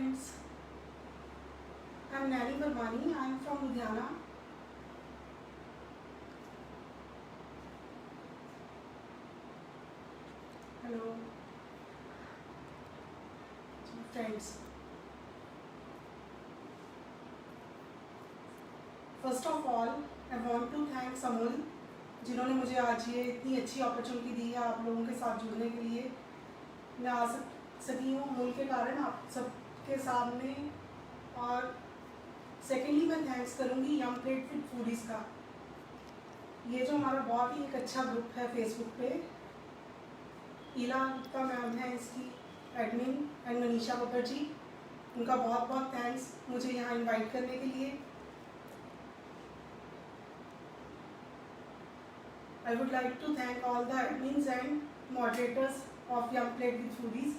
friends, I am Nani Barwani. I am from Ludhiana. Hello friends. First of all, I want to thank Amul जिन्होंने मुझे आज ये इतनी अच्छी opportunity दी है आप लोगों के साथ जुड़ने के लिए। मैं आ सकी हूँ अमूल के कारण आप सबके सामने। और सेकेंडली मैं थैंक्स करूँगी यंग प्लेट फिट फूडीज़ का। ये जो हमारा बहुत ही एक अच्छा ग्रुप है फेसबुक पे, ईला गुप्ता मैम है इसकी एडमिन एंड मनीषा बब्बर जी, उनका बहुत बहुत थैंक्स मुझे यहाँ इनवाइट करने के लिए। I would like to thank all the admins and moderators of Young Plate with Foodies।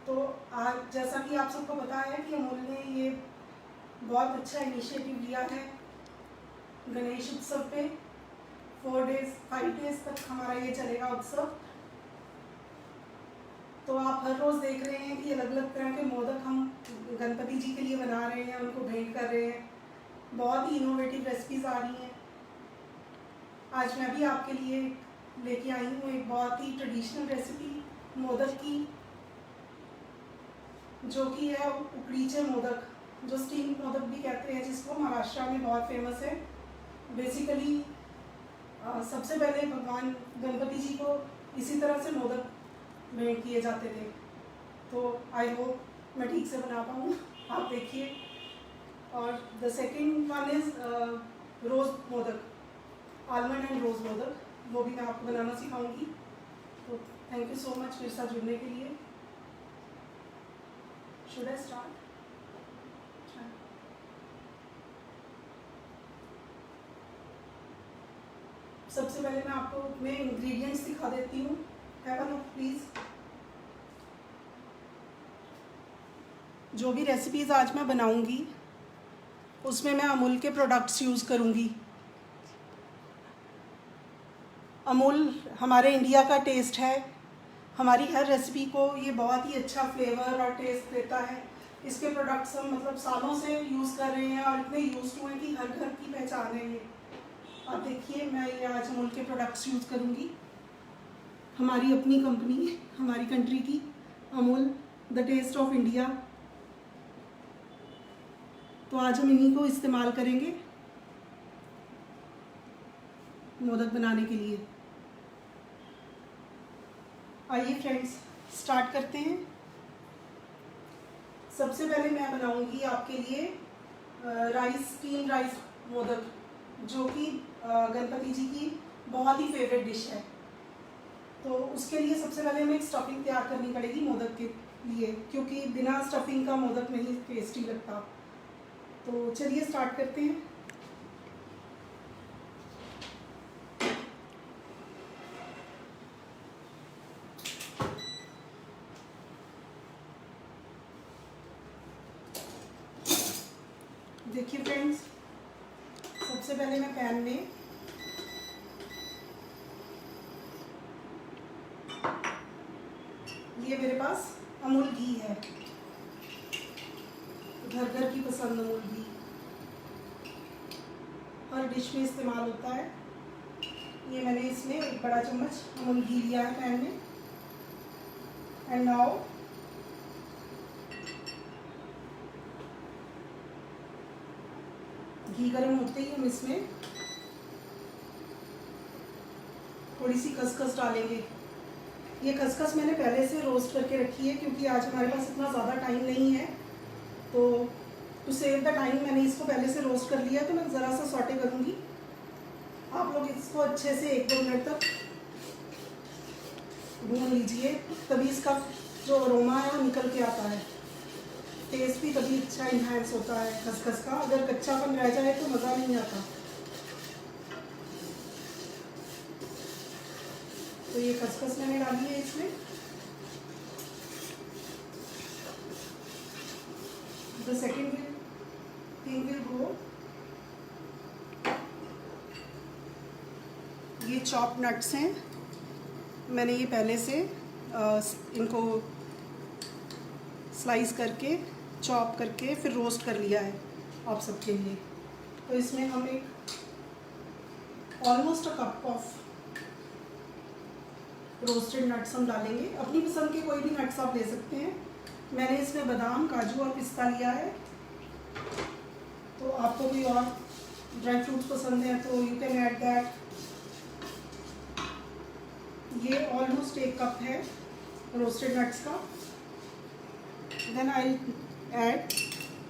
तो आज जैसा कि आप सबको पता है कि अमूल ने ये बहुत अच्छा इनिशिएटिव लिया है गणेश उत्सव पे। 5 डेज तक हमारा ये चलेगा उत्सव। तो आप हर रोज़ देख रहे हैं कि अलग अलग तरह के मोदक हम गणपति जी के लिए बना रहे हैं, उनको भेंट कर रहे हैं। बहुत ही इनोवेटिव रेसिपीज़ आ रही हैं। आज मैं भी आपके लिए लेके आई हूँ एक बहुत ही ट्रेडिशनल रेसिपी मोदक की, जो कि है उकड़ीचे मोदक, जो स्टीम मोदक भी कहते हैं, जिसको महाराष्ट्र में बहुत फेमस है। बेसिकली सबसे पहले भगवान गणपति जी को इसी तरह से मोदक भेंट किए जाते थे। तो आई होप मैं ठीक से बना पाऊँ, आप देखिए। और the second one is rose modak, almond and rose modak, वो भी मैं आपको बनाना सिखाऊंगी। तो थैंक यू सो मच मेरे साथ जुड़ने के लिए। Should I start? सबसे पहले मैं आपको मैं इंग्रेडिएंट्स दिखा देती हूँ। Have a look please. जो भी रेसिपीज़ आज मैं बनाऊंगी उसमें मैं अमूल के प्रोडक्ट्स यूज़ करूँगी। अमूल हमारे इंडिया का टेस्ट है। हमारी हर रेसिपी को ये बहुत ही अच्छा फ्लेवर और टेस्ट देता है। इसके प्रोडक्ट्स हम मतलब सालों से यूज़ कर रहे हैं और इतने यूज़ हुए हैं कि हर घर की पहचान है ये। आप देखिए, मैं ये आज अमूल के प्रोडक्ट्स यूज़ करूँगी। हमारी अपनी कंपनी, हमारी कंट्री की Amul, the taste of India. तो आज हम इन्हीं को इस्तेमाल करेंगे मोदक बनाने के लिए। आइए फ्रेंड्स, स्टार्ट करते हैं। सबसे पहले मैं बनाऊंगी आपके लिए स्टीम राइस मोदक, जो कि गणपति जी की बहुत ही फेवरेट डिश है। तो उसके लिए सबसे पहले हमें एक स्टफिंग तैयार करनी पड़ेगी मोदक के लिए, क्योंकि बिना स्टफिंग का मोदक नहीं टेस्टी लगता। तो चलिए स्टार्ट करते हैं। देखिए फ्रेंड्स, सबसे पहले मैं पैन में ये मेरे पास अमूल घी है, घर घर की पसंद अमूल घी हर डिश में इस्तेमाल होता है। ये मैंने इसमें 1 बड़ा चम्मच अमूल घी लिया है पैन में। एंड नाउ घी गर्म होते ही हम इसमें थोड़ी सी खसखस डालेंगे। ये खसखस मैंने पहले से रोस्ट करके रखी है, क्योंकि आज हमारे पास इतना ज़्यादा टाइम नहीं है। तो टू सेव द टाइम मैंने इसको पहले से रोस्ट कर लिया। तो मैं ज़रा सा सॉटे करूँगी। आप लोग इसको अच्छे से 1-2 मिनट तक भून लीजिए, तभी इसका जो अरोमा है वो निकल के आता है। टेस्ट भी तभी अच्छा इन्हांस होता है खसखस का। अगर कच्चापन रह जाए तो मज़ा नहीं आता। तो ये खसखस मैंने डाली है इसमें। The second thing will go ये चॉप नट्स हैं। मैंने ये पहले से इनको स्लाइस करके, चॉप करके, फिर रोस्ट कर लिया है आप सबके लिए। तो इसमें हम एक almost a cup of roasted nuts हम डालेंगे। अपनी पसंद के कोई भी नट्स आप ले सकते हैं। मैंने इसमें बादाम, काजू और पिस्ता लिया है। तो आपको कोई और ड्राई फ्रूट्स पसंद है तो यू कैन ऐड दैट। ये ऑलमोस्ट 1 कप है रोस्टेड नट्स का। Then I add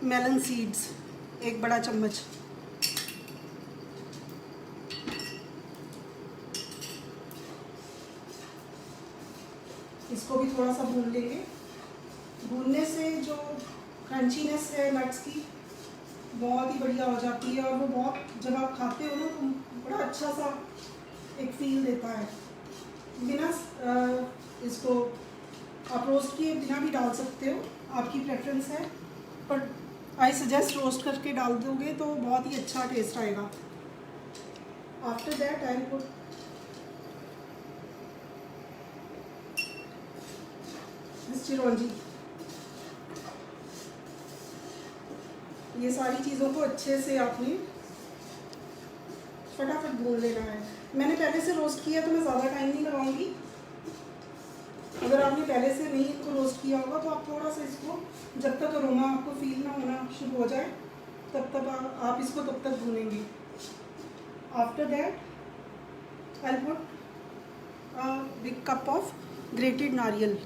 melon seeds, 1 बड़ा चम्मच। इसको भी थोड़ा सा भून लेंगे। भूनने से जो क्रंचीनेस है नट्स की बहुत ही बढ़िया हो जाती है, और वो बहुत, जब आप खाते हो ना तो बड़ा अच्छा सा एक फील देता है। बिना इसको आप रोस्ट किए बिना भी डाल सकते हो, आपकी प्रेफरेंस है, पर आई सजेस्ट रोस्ट करके डाल दोगे तो बहुत ही अच्छा टेस्ट आएगा। आफ्टर दैट आई पुट चिरौंजी। ये सारी चीज़ों को अच्छे से आपने फटाफट भून लेना है। मैंने पहले से रोस्ट किया तो मैं ज़्यादा टाइम नहीं लगाऊंगी। अगर आपने पहले से नहीं इनको रोस्ट किया होगा तो आप थोड़ा सा इसको, जब तक अरोमा आपको फील ना होना शुरू हो जाए तब तक आप इसको तब तक भूनेंगे। After that I put a big cup of grated नारियल।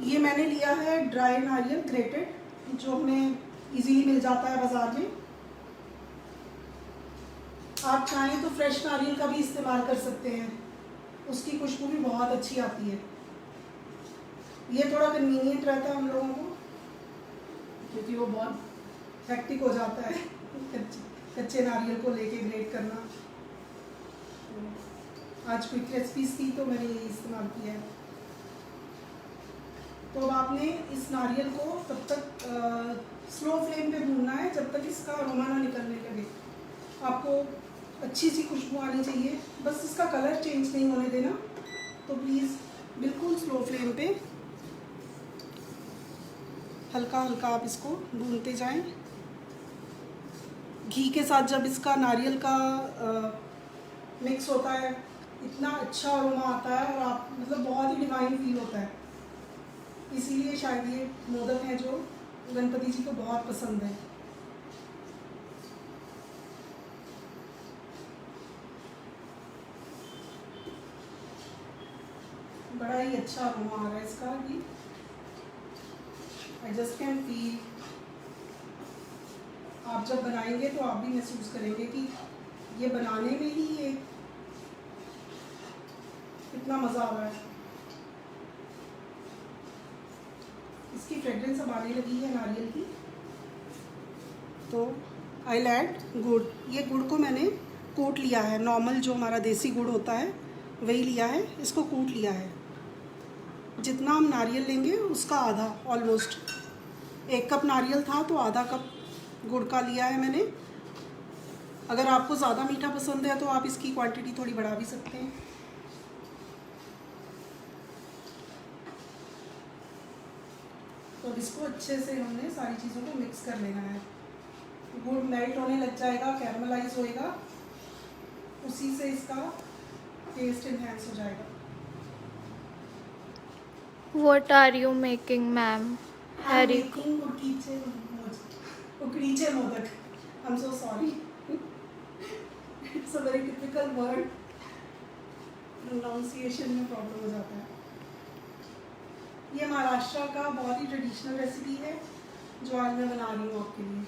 ये मैंने लिया है ड्राई नारियल ग्रेटेड, जो हमें इजीली मिल जाता है बाज़ार में। आप चाहें तो फ्रेश नारियल का भी इस्तेमाल कर सकते हैं, उसकी खुशबू भी बहुत अच्छी आती है। ये थोड़ा कन्वीनियंट रहता है हम लोगों को, क्योंकि वो बहुत हेक्टिक हो जाता है कच्चे नारियल को लेके ग्रेट करना। आज क्विक रेसिपीज थी तो मैंने ये इस्तेमाल किया है। तो अब आपने इस नारियल को तब तक स्लो फ्लेम पे भूनना है जब तक इसका अरोमा ना निकलने लगे। आपको अच्छी सी खुशबू आनी चाहिए, बस इसका कलर चेंज नहीं होने देना। तो प्लीज़ बिल्कुल स्लो फ्लेम पे हल्का हल्का आप इसको भूनते जाएं। घी के साथ जब इसका नारियल का मिक्स होता है, इतना अच्छा अरोमा आता है, और आप मतलब बहुत ही डिवाइन फील होता है। इसीलिए शायद ये मोदक हैं जो गणपति जी को बहुत पसंद है। बड़ा ही अच्छा अरोमा आ रहा है इसका भी। I just can feel. आप जब बनाएंगे तो आप भी महसूस करेंगे कि ये बनाने में ही ये कितना मज़ा आ रहा है। इसकी फ्रेग्रेंस अब आने लगी है नारियल की। तो आई ऐड गुड़। ये गुड़ को मैंने कूट लिया है, नॉर्मल जो हमारा देसी गुड़ होता है वही लिया है, इसको कूट लिया है। जितना हम नारियल लेंगे उसका आधा, ऑलमोस्ट 1 कप नारियल था तो आधा कप गुड़ का लिया है मैंने। अगर आपको ज़्यादा मीठा पसंद है तो आप इसकी क्वांटिटी थोड़ी बढ़ा भी सकते हैं। तो अब इसको अच्छे से हमने सारी चीज़ों को मिक्स कर लेना है। गुड़ मेल्ट होने लग जाएगा, कैरमलाइज होएगा, उसी से इसका टेस्ट इन्हेंस हो जाएगा। What are you making, ma'am? I'm making ukdiche modak. I'm so sorry. It's a very typical word. Pronunciation में प्रॉब्लम हो जाता है। ये महाराष्ट्र का बहुत ही ट्रेडिशनल रेसिपी है जो आज मैं बना रही हूँ आपके लिए।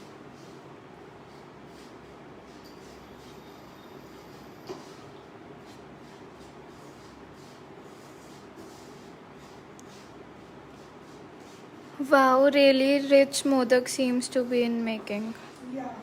Wow, really rich modak seems to be in making. Yeah.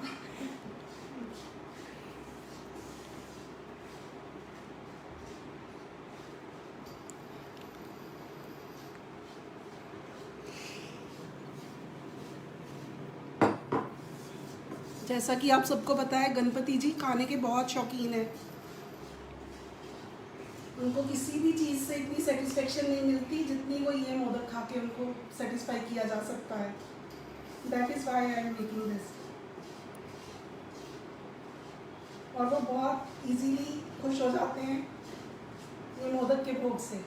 जैसा कि आप सबको पता है, गणपति जी खाने के बहुत शौकीन हैं। उनको किसी भी चीज़ से इतनी सेटिस्फेक्शन नहीं मिलती जितनी वो ये मोदक खा के उनको सेटिस्फाई किया जा सकता है। That is why I am making this. और वो बहुत इजीली खुश हो जाते हैं ये मोदक के भोग से।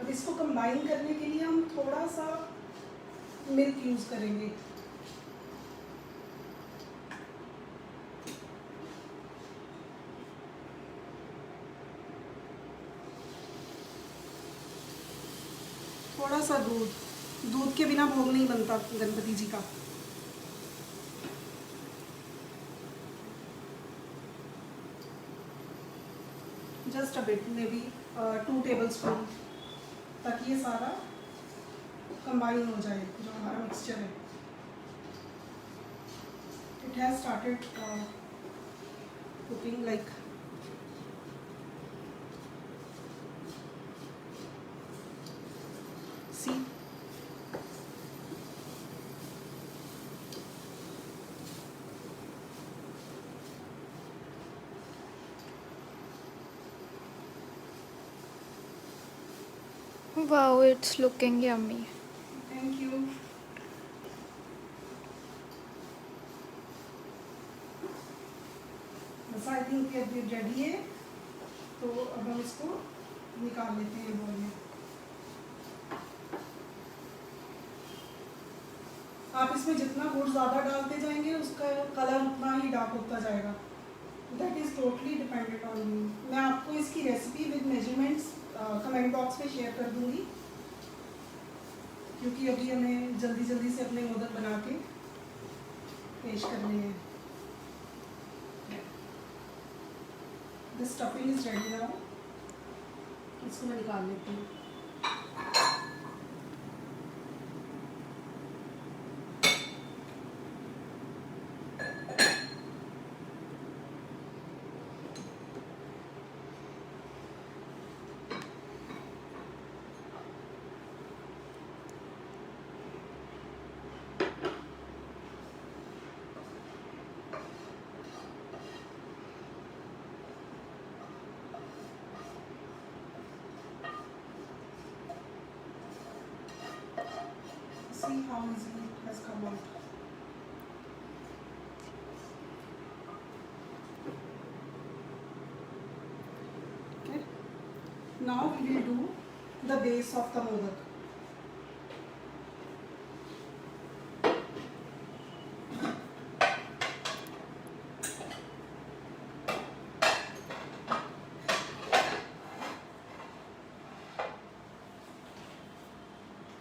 अब इसको कंबाइन करने के लिए हम थोड़ा सा मिल्क यूज़ करेंगे। थोड़ा सा दूध के बिना भोग नहीं बनता गणपति जी का। Just a bit, may be 2 table spoon, ताकि ये सारा कंबाइन हो जाए जो हमारा मिक्सचर है। It has started cooking like see. Wow, it's looking yummy. Thank you. बस आई थिंक ये रेडी है, तो अब हम इसको निकाल लेते हैं बोल में। आप इसमें जितना गुड़ ज़्यादा डालते जाएंगे उसका कलर उतना ही डार्क होता जाएगा। That is totally dependent on you. मैं आपको इसकी recipe with measurements comment box में शेयर कर दूंगी, क्योंकि अभी हमें जल्दी से अपने मोदक बना के पेश करने हैं। This stuffing is ready now. इसको मैं निकाल लेती हूँ। See how easily it has come out. Okay. Now we will do the base of the modak.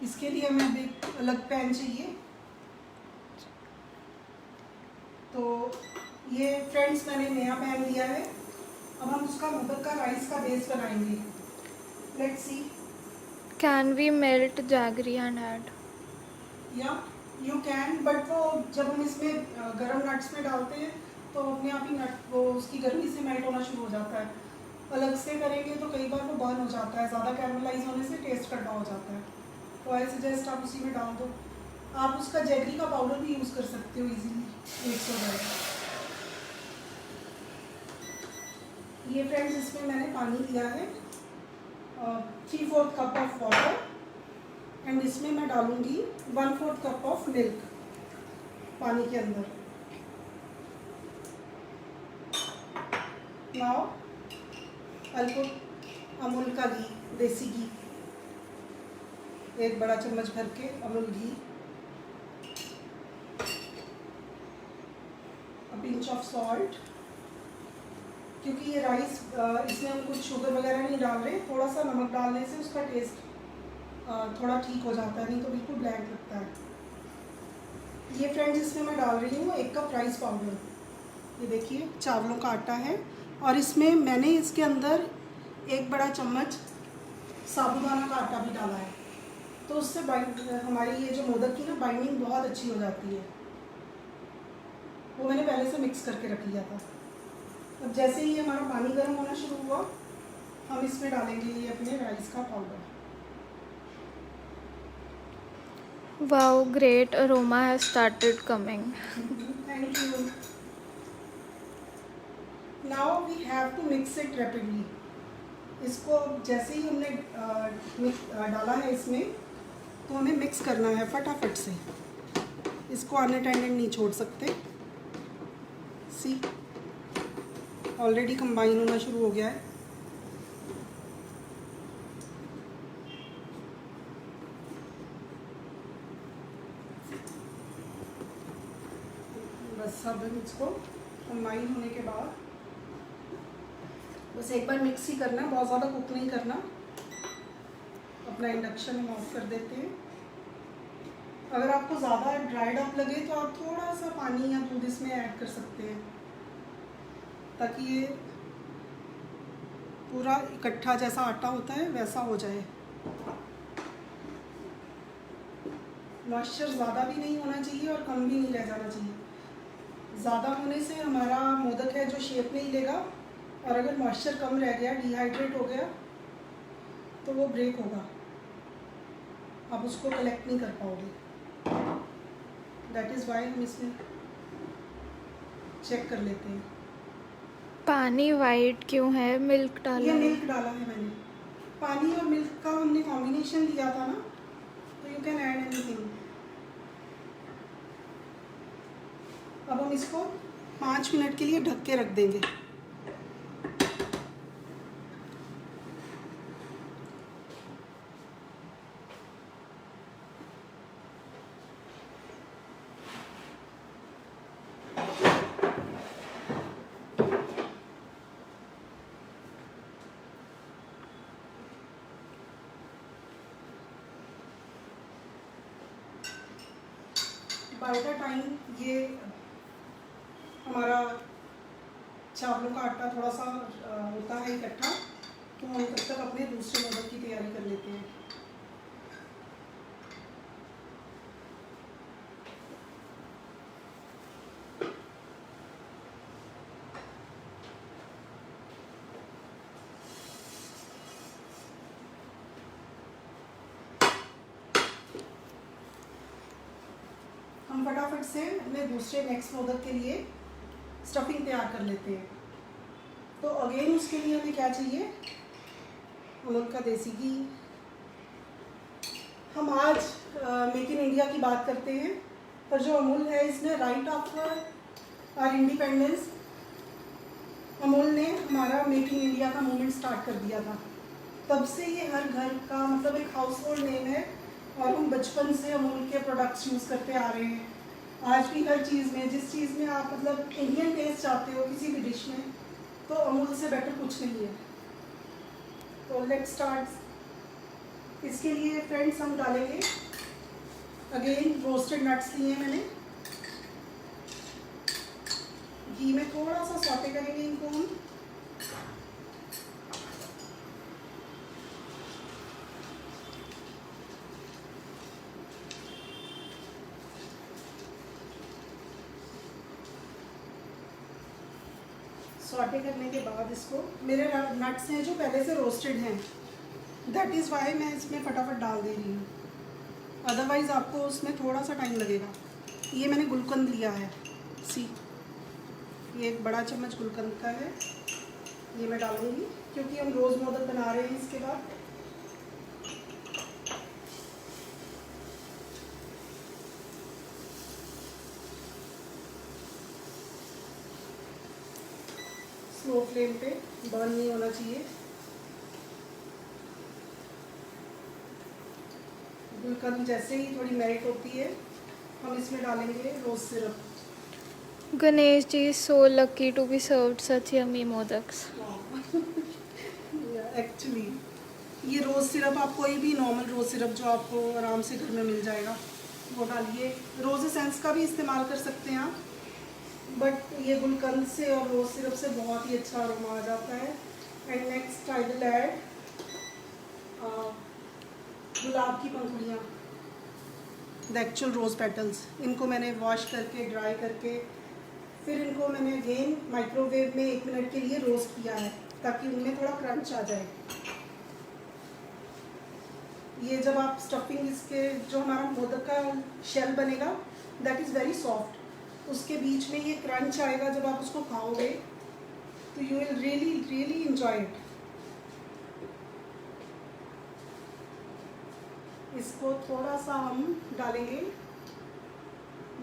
इसके लिए हमें एक अलग पैन चाहिए। तो ये फ्रेंड्स मैंने नया पैन लिया है। अब हम उसका मोदक का राइस का बेस बनाएंगे। Let's see. Can we melt jaggery and add? या यू कैन, बट वो जब हम इसमें गरम नट्स में डालते हैं तो अपने आप ही नट वो उसकी गर्मी से मेल्ट होना शुरू हो जाता है। अलग से करेंगे तो कई बार वो बर्न हो जाता है, ज़्यादा कैरमलाइज होने से टेस्ट कड़वा हो जाता है। तो आई सजेस्ट आप उसी में डाल दो। आप उसका जैगरी का पाउडर भी यूज़ कर सकते हो, इजीली मिक्स हो जाएगा। ये फ्रेंड्स इसमें मैंने पानी लिया है 3/4 कप ऑफ वाटर, एंड इसमें मैं डालूंगी 1/4 कप ऑफ मिल्क पानी के अंदर। नाउ आई पुट अमूल का घी, देसी घी, 1 बड़ा चम्मच भर के अमूल घी, अ पिंच ऑफ सॉल्ट। क्योंकि ये राइस इसमें हम कुछ शुगर वगैरह नहीं डाल रहे, थोड़ा सा नमक डालने से उसका टेस्ट थोड़ा ठीक हो जाता है, नहीं तो बिल्कुल ब्लैक लगता है। ये फ्रेंड्स इसमें मैं डाल रही हूँ 1 कप राइस पाउडर। ये देखिए चावलों का आटा है, और इसमें मैंने इसके अंदर 1 बड़ा चम्मच साबूदाना का आटा भी डाला है। तो उससे हमारी ये जो मोदक की ना बाइंडिंग बहुत अच्छी हो जाती है। वो मैंने पहले से मिक्स करके रख लिया था। अब जैसे ही हमारा पानी गर्म होना शुरू हुआ, हम इसमें डालेंगे ये अपने राइस का powder. Wow, great aroma has started coming. Thank you. Now we have to mix it rapidly. इसको जैसे ही हमने डाला है इसमें, तो हमें मिक्स करना है फटाफट से। इसको अनअटेंडेड नहीं छोड़ सकते। सी ऑलरेडी कंबाइन होना शुरू हो गया है। बस अब इसको कंबाइन होने के बाद बस एक बार मिक्स ही करना है, बहुत ज़्यादा कुक नहीं करना। अपना इंडक्शन हम ऑफ कर देते हैं। अगर आपको ज़्यादा ड्राइड अप लगे तो आप थोड़ा सा पानी या दूध इसमें ऐड कर सकते हैं, ताकि ये पूरा इकट्ठा जैसा आटा होता है वैसा हो जाए। मॉइस्चर ज़्यादा भी नहीं होना चाहिए और कम भी नहीं रह जाना चाहिए। ज़्यादा होने से हमारा मोदक है जो शेप नहीं लेगा, और अगर मॉइस्चर कम रह गया, डिहाइड्रेट हो गया, तो वो ब्रेक होगा, आप उसको कलेक्ट नहीं कर पाओगे। दैट इज़ वाई हम इसमें चेक कर लेते हैं। पानी वाइट क्यों है? मिल्क डाला ये है। मिल्क डाला है मैंने। पानी और मिल्क का हमने कॉम्बिनेशन दिया था ना, तो यू कैन ऐड एनीथिंग। अब हम इसको 5 मिनट के लिए ढक के रख देंगे। बाय द टाइम ये हमारा चावलों का आटा थोड़ा सा होता है इकट्ठा, तो हम तब तक अपने दूसरे मोदक की तैयारी कर लेते हैं। हम फटाफट से अपने दूसरे नेक्स्ट मोदक के लिए स्टफिंग तैयार कर लेते हैं। तो अगेन उसके लिए हमें क्या चाहिए? अमूल का देसी घी। हम आज मेक इन इंडिया की बात करते हैं, पर जो अमूल है इसने right after our independence, Amul ने हमारा मेक इन इंडिया का मूवमेंट स्टार्ट कर दिया था। तब से ये हर घर का मतलब एक हाउस होल्ड नेम है, और हम बचपन से अमूल के प्रोडक्ट्स यूज़ करते आ रहे हैं। आज भी हर चीज़ में, जिस चीज़ में आप मतलब इंडियन टेस्ट चाहते हो किसी भी डिश में, तो अमूल से बेटर कुछ नहीं है। तो लेट्स स्टार्ट। इसके लिए फ्रेंड्स हम डालेंगे अगेन रोस्टेड नट्स लिए मैंने। घी में थोड़ा सा सौटे करेंगे इनको हम। सॉटे करने के बाद इसको, मेरे नट्स हैं जो पहले से रोस्टेड हैं, दैट इज़ वाई मैं इसमें फटाफट डाल दे रही हूँ, अदरवाइज़ आपको उसमें थोड़ा सा टाइम लगेगा। ये मैंने गुलकंद लिया है, सी ये एक बड़ा चम्मच गुलकंद का है, ये मैं डालूँगी क्योंकि हम रोज़ मोदक बना रहे हैं। इसके बाद स्लो फ्लेम पे, बर्न नहीं होना चाहिए। गुलकंद जैसे ही थोड़ी मेल्ट होती है, हम इसमें डालेंगे रोज syrup. Ganesh ji is so lucky to be served such yummy modaks. Actually ये रोज़ सिरप आप कोई भी नॉर्मल रोज़ सिरप जो आपको आराम से घर में मिल जाएगा वो डालिए। रोज़ एसेंस का भी इस्तेमाल कर सकते हैं आप, बट ये गुलकंद से और रोज़ सिरप से बहुत ही अच्छा अरोमा आ जाता है। And next I will add गुलाब की पंखुड़ियाँ, द एक्चुअल रोज़ पेटल्स। इनको मैंने वॉश करके ड्राई करके फिर इनको मैंने अगेन माइक्रोवेव में 1 मिनट के लिए रोस्ट किया है, ताकि उनमें थोड़ा क्रंच आ जाए। ये जब आप स्टफिंग, इसके जो हमारा मोदक का शेल बनेगा दैट इज़ वेरी सॉफ्ट, उसके बीच में ये क्रंच आएगा जब आप उसको खाओगे, तो you will really really enjoy it. इसको थोड़ा सा हम डालेंगे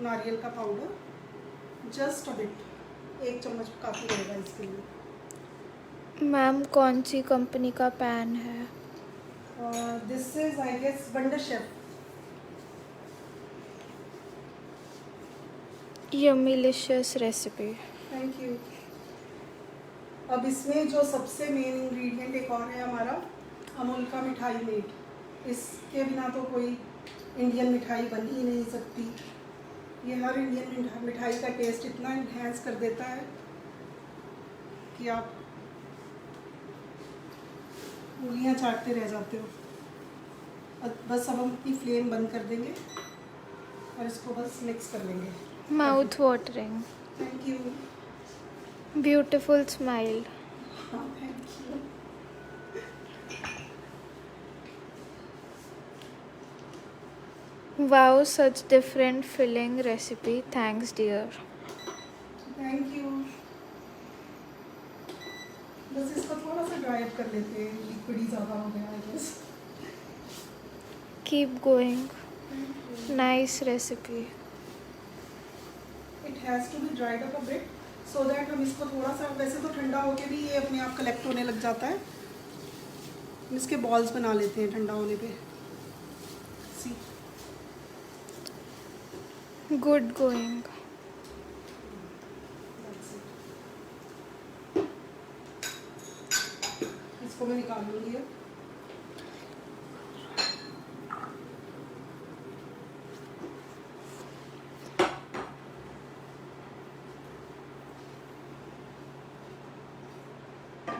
नारियल का पाउडर, जस्ट अ बिट, 1 चम्मच काफ़ी रहेगा इसके लिए। मैम कौन सी कंपनी का पैन है? This is I guess Wonderchef. Yummilicious recipe. Thank you. अब इसमें जो सबसे मेन इंग्रेडिएंट एक और है हमारा, अमूल का मिठाई मेड। इसके बिना तो कोई इंडियन मिठाई बन ही नहीं सकती। ये हर इंडियन मिठाई का टेस्ट इतना इन्हेंस कर देता है कि आप उंगलियां चाटते रह जाते हो। बस अब हम अपनी फ्लेम बंद कर देंगे और इसको बस मिक्स कर लेंगे। Mouth watering. Thank you. Beautiful smile. हाँ, thank you. Wow, such different filling recipe. Thanks, dear. Thank you. बस इसको थोड़ा सा ड्राई अप कर लेते हैं, लिक्विड ही ज़्यादा हो गया है बस। Keep going. Nice recipe. It has to be dried up a bit so that हम इसको थोड़ा सा, वैसे तो ठंडा होके भी ये अपने आप कलेक्ट होने लग जाता है। हम इसके बॉल्स बना लेते हैं ठंडा होने पे। सी, Good going. इसको मैं निकाल लूँगी अब।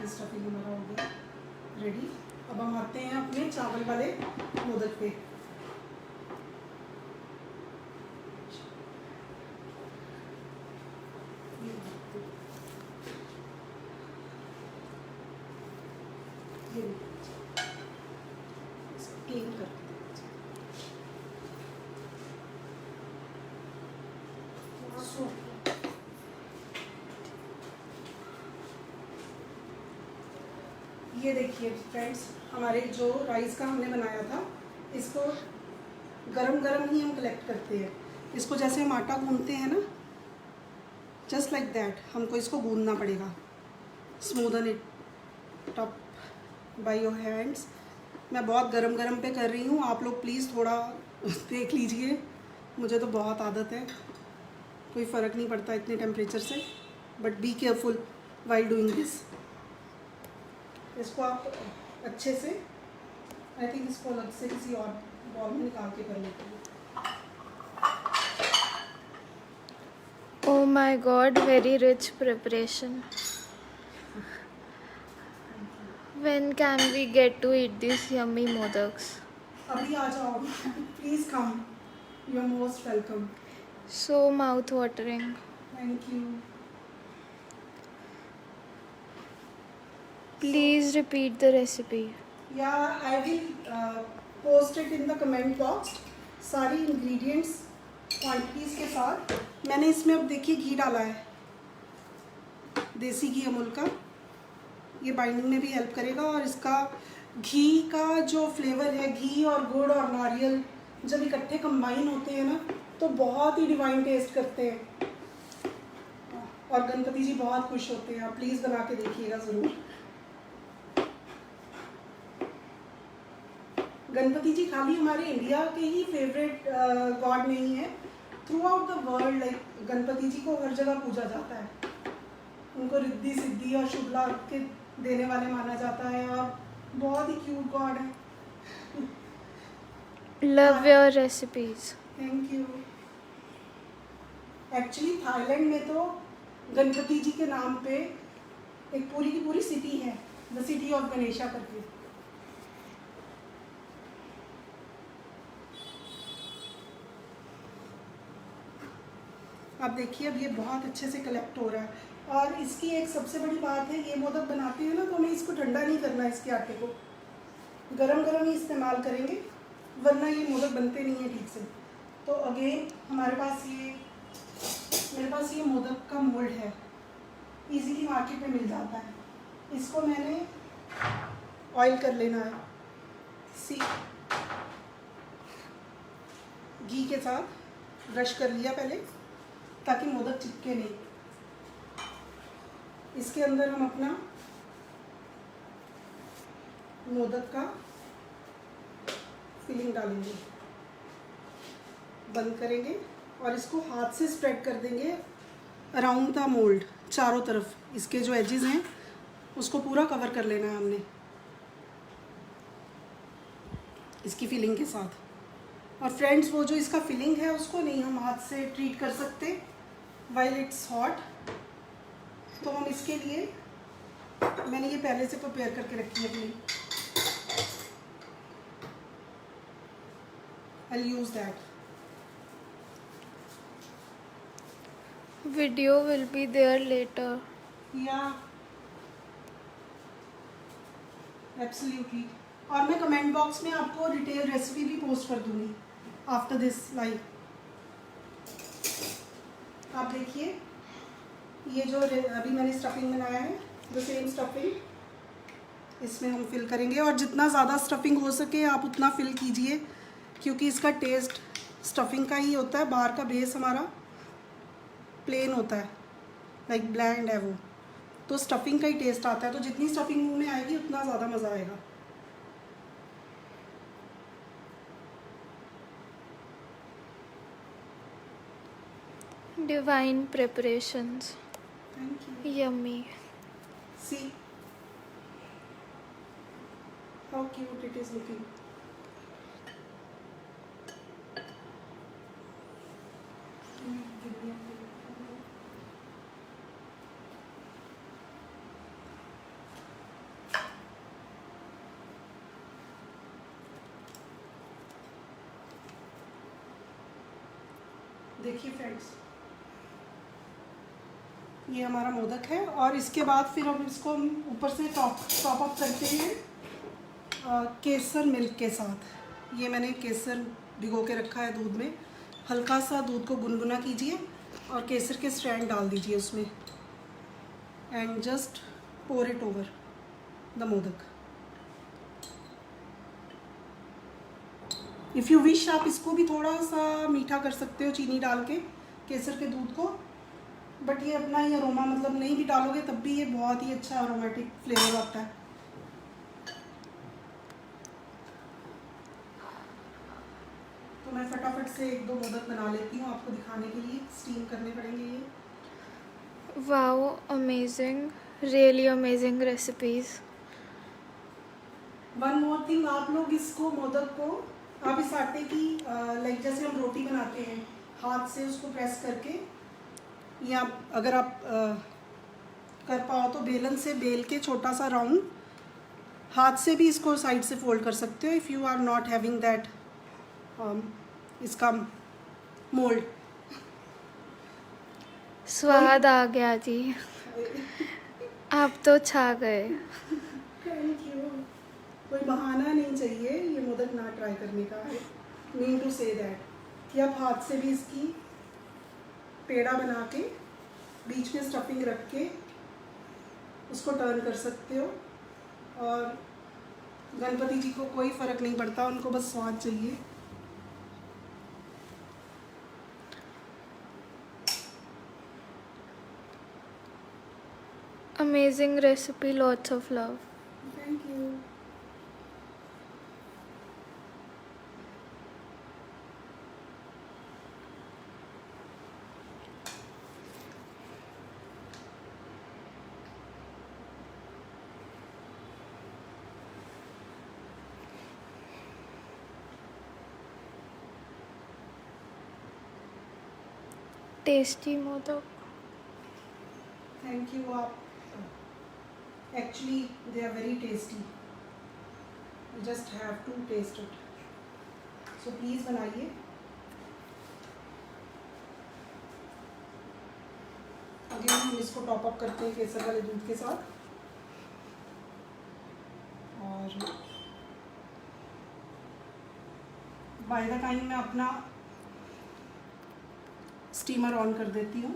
स्टफिंग हमारा हो गया रेडी। अब हम आते हैं अपने चावल वाले मोदक पे। ये इसको क्लीन करके ये देखिए फ्रेंड्स, हमारे जो राइस का हमने बनाया था, इसको गरम गरम ही हम कलेक्ट करते हैं। इसको जैसे हम आटा गूंदते हैं ना, जस्ट लाइक दैट हमको इसको गूंदना पड़ेगा। Smoothen it up by your hands. मैं बहुत गरम गरम पे कर रही हूँ, आप लोग प्लीज़ थोड़ा देख लीजिए। मुझे तो बहुत आदत है, कोई फ़र्क नहीं पड़ता इतने टेम्परेचर से, but be careful while doing this. इसको आप अच्छे से, आई थिंक इसको अलग से किसी और बॉल में निकाल के कर लेते हैं। Oh my god, very rich preparation. When can we get to eat these yummy modaks? अभी आ जाओ, please come, you are most welcome. So mouth watering. Thank you. Please repeat the recipe. Yeah I will post it in the comment box, सारी ingredients quantities के साथ। मैंने इसमें अब देखिए घी डाला है, देसी घी अमूल का। ये बाइंडिंग में भी हेल्प करेगा, और इसका घी का जो फ्लेवर है, घी और गुड़ और नारियल जब इकट्ठे कंबाइन होते हैं ना, तो बहुत ही डिवाइन टेस्ट करते हैं, और गणपति जी बहुत खुश होते हैं। आप प्लीज़ बना के देखिएगा ज़रूर। गणपति जी खाली हमारे इंडिया के ही फेवरेट गॉड नहीं है, throughout the world. Like Ganpati ji को हर जगह पूजा जाता है। उनको रिद्धि सिद्धि और शुभ लाभ के देने वाले माना जाता है, और बहुत ही क्यूट गॉड है। Love your recipes. Thank you. Actually Thailand में तो गणपति जी के नाम पे एक पूरी की पूरी सिटी है, द सिटी ऑफ गणेशा करके। आप देखिए अब ये बहुत अच्छे से कलेक्ट हो रहा है। और इसकी एक सबसे बड़ी बात है, ये मोदक बनाते हैं ना, तो हमें इसको ठंडा नहीं करना है, इसके आटे को गरम गरम ही इस्तेमाल करेंगे, वरना ये मोदक बनते नहीं है ठीक से। तो अगेन मेरे पास ये मोदक का मोल्ड है। इजीली मार्केट में मिल जाता है। इसको मैंने ऑयल कर लेना है सी घी के साथ ब्रश कर लिया पहले, ताकि मोदक चिपके नहीं। इसके अंदर हम अपना मोदक का फिलिंग डालेंगे, बंद करेंगे और इसको हाथ से स्प्रेड कर देंगे अराउंड द मोल्ड। चारों तरफ इसके जो एजेस हैं उसको पूरा कवर कर लेना है हमने इसकी फिलिंग के साथ। और फ्रेंड्स, वो जो इसका फिलिंग है उसको नहीं हम हाथ से ट्रीट कर सकते वाइल इट्स हॉट, तो हम इसके लिए मैंने ये पहले से प्रिपेयर करके रखी है filling. I'll use that. Video will be there later. Yeah, absolutely. और मैं कमेंट बॉक्स में आपको डिटेल रेसिपी भी पोस्ट कर दूंगी आफ्टर दिस लाइव। आप देखिए, ये जो अभी मैंने स्टफिंग बनाया है, द सेम स्टफिंग इसमें हम फिल करेंगे। और जितना ज़्यादा स्टफिंग हो सके आप उतना फिल कीजिए, क्योंकि इसका टेस्ट स्टफिंग का ही होता है। बाहर का बेस हमारा प्लेन होता है, लाइक ब्लैंड है वो, तो स्टफिंग का ही टेस्ट आता है। तो जितनी स्टफिंग मुंह में आएगी उतना ज़्यादा मज़ा आएगा। Divine preparations. Thank you. Yummy. See how cute it is looking. देखिए फ्रेंड्स, ये हमारा मोदक है। और इसके बाद फिर हम इसको ऊपर से टॉप अप करते हैं केसर मिल्क के साथ। ये मैंने केसर भिगो के रखा है दूध में। हल्का सा दूध को गुनगुना कीजिए और केसर के स्ट्रैंड डाल दीजिए उसमें, and just pour it over the modak. If you wish आप इसको भी थोड़ा सा मीठा कर सकते हो चीनी डाल के, केसर के दूध को, बट ये अपना ही अरोमा, मतलब नहीं भी डालोगे तब भी ये बहुत ही अच्छा अरोमेटिक फ्लेवर आता है। तो मैं फटाफट से 1-2 मोदक बना लेती हूँ आपको दिखाने के लिए। स्टीम करने पड़ेंगे ये। Wow, amazing. Really amazing recipes. One more thing, आप लोग इसको मोदक को आप इस आटे की लाइक जैसे हम रोटी बनाते हैं हाथ से उसको प्रेस करके, या अगर आप कर पाओ तो बेलन से बेल के छोटा सा राउंड, हाथ से भी इसको साइड से फोल्ड कर सकते हो if you are not having that इसका मोल्ड। स्वाद आ गया जी, आप तो छा गए। Thank you. कोई बहाना नहीं चाहिए ये मोदक ना ट्राई करने का। I mean to say that कि आप हाथ से भी इसकी पेड़ा बना के बीच में स्टफिंग रख के उसको टर्न कर सकते हो। और गणपति जी को कोई फ़र्क नहीं पड़ता, उनको बस स्वाद चाहिए। Amazing recipe, lots of love. Thank you. Tasty modak. Thank you. आप actually they are very tasty, you just have to taste it. So please बनाइए। अगेन हम इसको टॉप अप करते हैं केसर वाले दूध के साथ। और बाय द टाइम मैं अपना स्टीमर ऑन कर देती हूँ।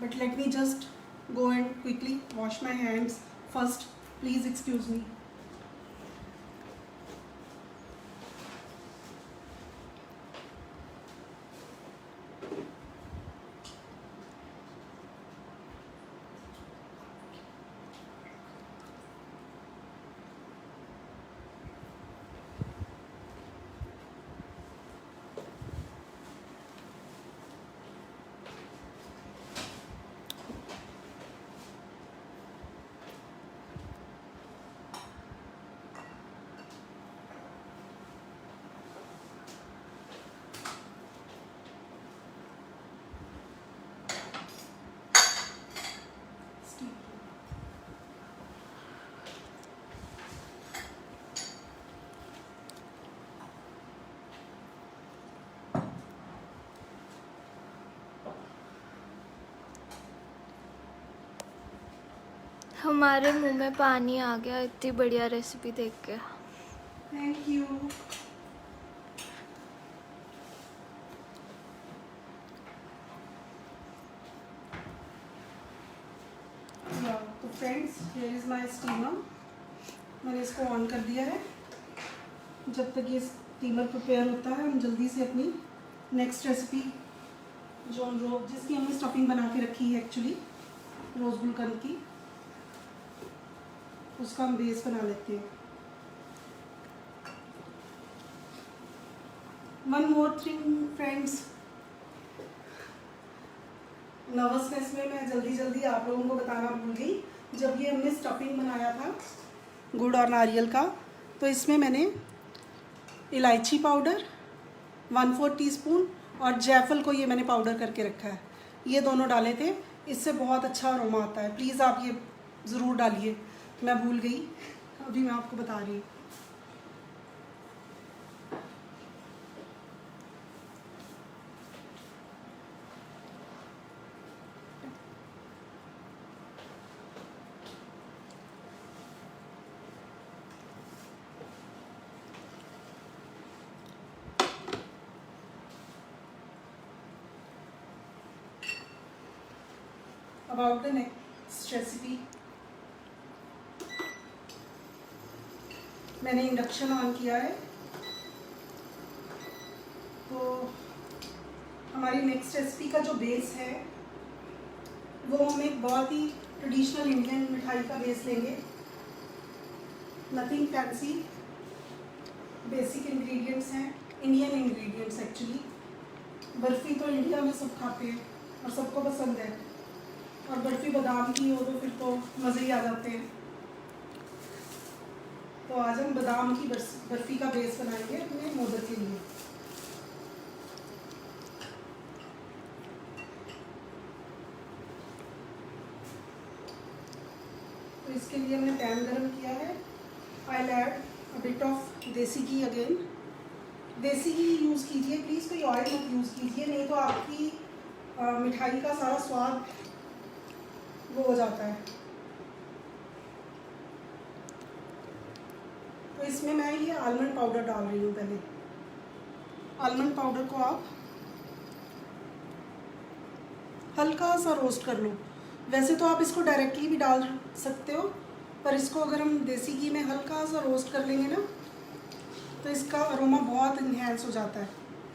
but let me just go and quickly wash my hands first. Please excuse me. हमारे मुंह में पानी आ गया इतनी बढ़िया रेसिपी देख के। Thank you. तो friends, here is my steamer. मैंने इसको ऑन कर दिया है। जब तक ये स्टीमर प्रिपेयर होता है, हम जल्दी से अपनी नेक्स्ट रेसिपी जो हम जिसकी हमने स्टफिंग बना के रखी है एक्चुअली रोज़ गुलकंद की, उसका हम बेस बना लेते हैं। One more thing friends, nervousness में मैं जल्दी आप लोगों को बताना भूल गई। जब ये हमने स्टफिंग बनाया था गुड़ और नारियल का, तो इसमें मैंने इलायची पाउडर 1/4 टीस्पून और जायफल को ये मैंने पाउडर करके रखा है, ये दोनों डाले थे। इससे बहुत अच्छा अरोमा आता है। प्लीज़ आप ये ज़रूर डालिए। मैं भूल गई, अभी मैं आपको बता रही हूँ। अबाउट द नेक्स्ट रेसिपी, मैंने इंडक्शन ऑन किया है। तो हमारी नेक्स्ट रेसिपी का जो बेस है वो हम एक बहुत ही ट्रेडिशनल इंडियन मिठाई का बेस लेंगे। नथिंग फैंसी, बेसिक इंग्रेडिएंट्स हैं, इंडियन इंग्रेडिएंट्स एक्चुअली। बर्फ़ी तो इंडिया में सब खाते हैं और सबको पसंद है, और बर्फ़ी बादाम की हो तो फिर तो मज़े ही आ जाते हैं। तो आज हम बादाम की बर्फ़ी का बेस बनाएंगे अपने मोदक के लिए। तो इसके लिए हमने पैन गरम किया है। आई will add a bit of देसी घी अगेन। देसी घी यूज़ कीजिए प्लीज़, कोई ऑयल मत यूज़ कीजिए, नहीं तो आपकी मिठाई का सारा स्वाद वो हो जाता है। तो इसमें मैं ये आलमंड पाउडर डाल रही हूँ। पहले आलमंड पाउडर को आप हल्का सा रोस्ट कर लो। वैसे तो आप इसको डायरेक्टली भी डाल सकते हो, पर इसको अगर हम देसी घी में हल्का सा रोस्ट कर लेंगे ना, तो इसका अरोमा बहुत इन्हेंस हो जाता है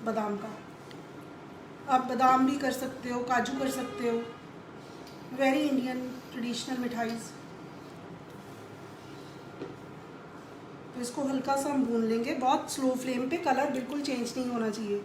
बादाम का। आप बादाम भी कर सकते हो, काजू कर सकते हो, वेरी इंडियन ट्रेडिशनल मिठाईज़। तो इसको हल्का सा हम भून लेंगे, बहुत स्लो फ्लेम पे। कलर बिल्कुल चेंज नहीं होना चाहिए।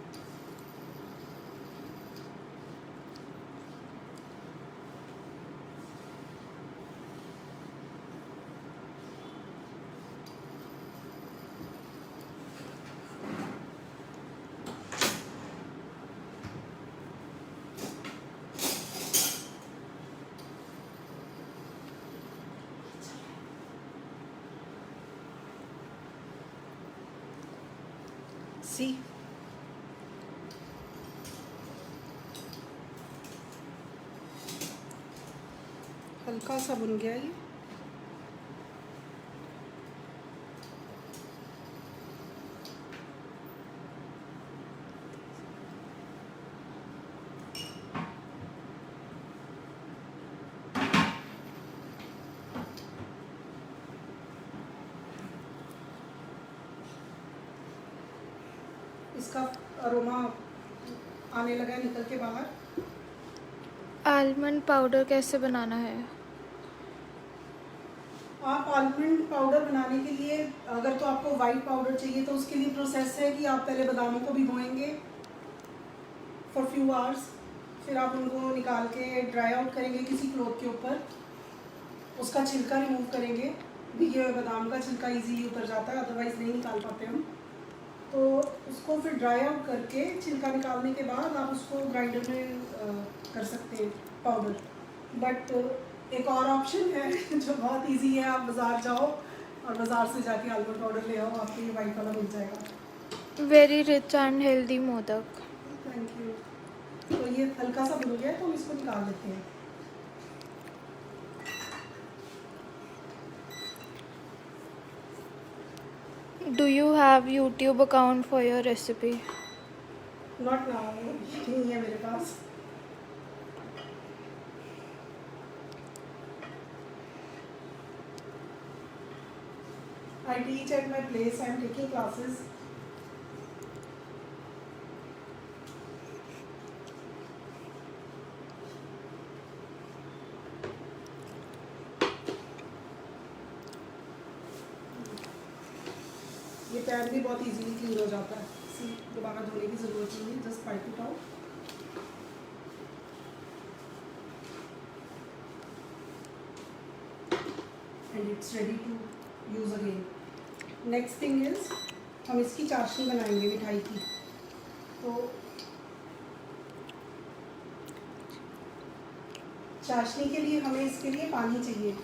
सी हल्का सा भुन गया ये। इसका अरोमा आने लगा है निकल के बाहर। आलमंड पाउडर कैसे बनाना है? आप आलमंड पाउडर बनाने के लिए अगर तो आपको वाइट पाउडर चाहिए तो उसके लिए प्रोसेस है कि आप पहले बादामों को भिगोएंगे फॉर फ्यू आवर्स, फिर आप उनको निकाल के ड्राई आउट करेंगे किसी क्लॉथ के ऊपर, उसका छिलका रिमूव करेंगे। भीगे हुए बादाम का छिलका इजीली उतर जाता है, अदरवाइज़ नहीं निकाल पाते हम। तो उसको फिर ड्राई आउट करके छिलका निकालने के बाद आप उसको ग्राइंडर में कर सकते हैं पाउडर। बट एक और ऑप्शन है जो बहुत इजी है, आप बाज़ार जाओ और बाज़ार से जाके आलमंड पाउडर ले आओ, आपको ये वाइट वाला मिल जाएगा। Very rich and healthy modak. Thank you. तो ये हल्का सा भुन गया तो हम इसको निकाल लेते हैं। Do you have YouTube account for your recipe? Not now, नहीं है मेरे पास। I teach at my place. I am taking classes. ये पैन भी बहुत इजीली क्लीन हो जाता है, इसी दोबारा धोने की ज़रूरत नहीं है, just wipe it out. And it's ready to use again. Next thing is हम इसकी चाशनी बनाएंगे मिठाई की। तो चाशनी के लिए हमें इसके लिए पानी चाहिए।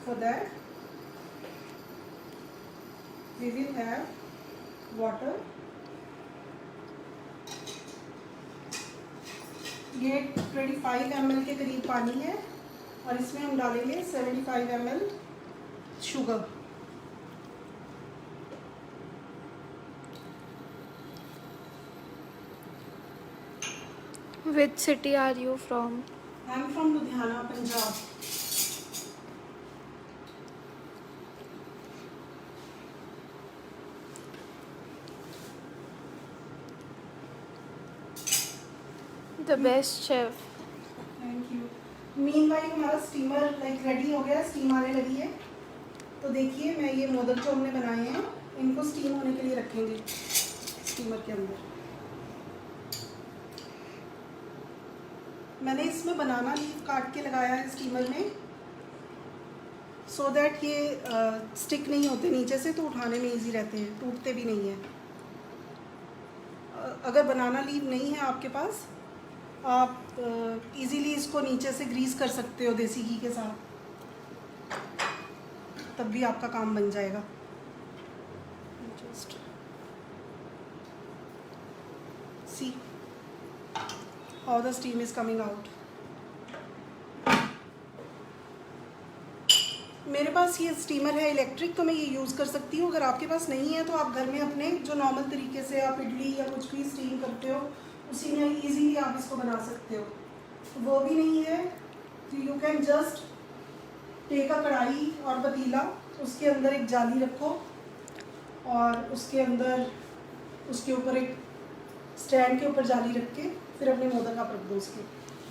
For that we will have water। ये 25 ml के करीब पानी है और इसमें हम डालेंगे 75 ml sugar. Which city are you from? I am from Ludhiana, Punjab. The best chef. Thank you. Meanwhile हमारा स्टीमर लाइक रेडी हो गया, स्टीम आने लगी है। तो देखिए मैं ये मोदक जो हमने बनाए हैं इनको स्टीम होने के लिए रखेंगे स्टीमर के अंदर। मैंने इसमें बनाना लीफ काट के लगाया है स्टीमर में, सो दैट ये स्टिक नहीं होते नीचे से, तो उठाने में इजी रहते हैं, टूटते भी नहीं हैं। अगर बनाना लीफ नहीं है आपके पास, आप इजीली इसको नीचे से ग्रीस कर सकते हो देसी घी के साथ, तब भी आपका काम बन जाएगा। Just see how the steam is coming out. मेरे पास ये स्टीमर है इलेक्ट्रिक, तो मैं ये यूज़ कर सकती हूँ। अगर आपके पास नहीं है तो आप घर में अपने जो नॉर्मल तरीके से आप इडली या कुछ भी स्टीम करते हो उसी में इजीली आप इसको बना सकते हो। वो भी नहीं है तो you can just take a कढ़ाई और पतीला, उसके अंदर एक जाली रखो और उसके अंदर उसके ऊपर एक स्टैंड के ऊपर जाली रख के फिर अपने मोदक आप रख दो, उसके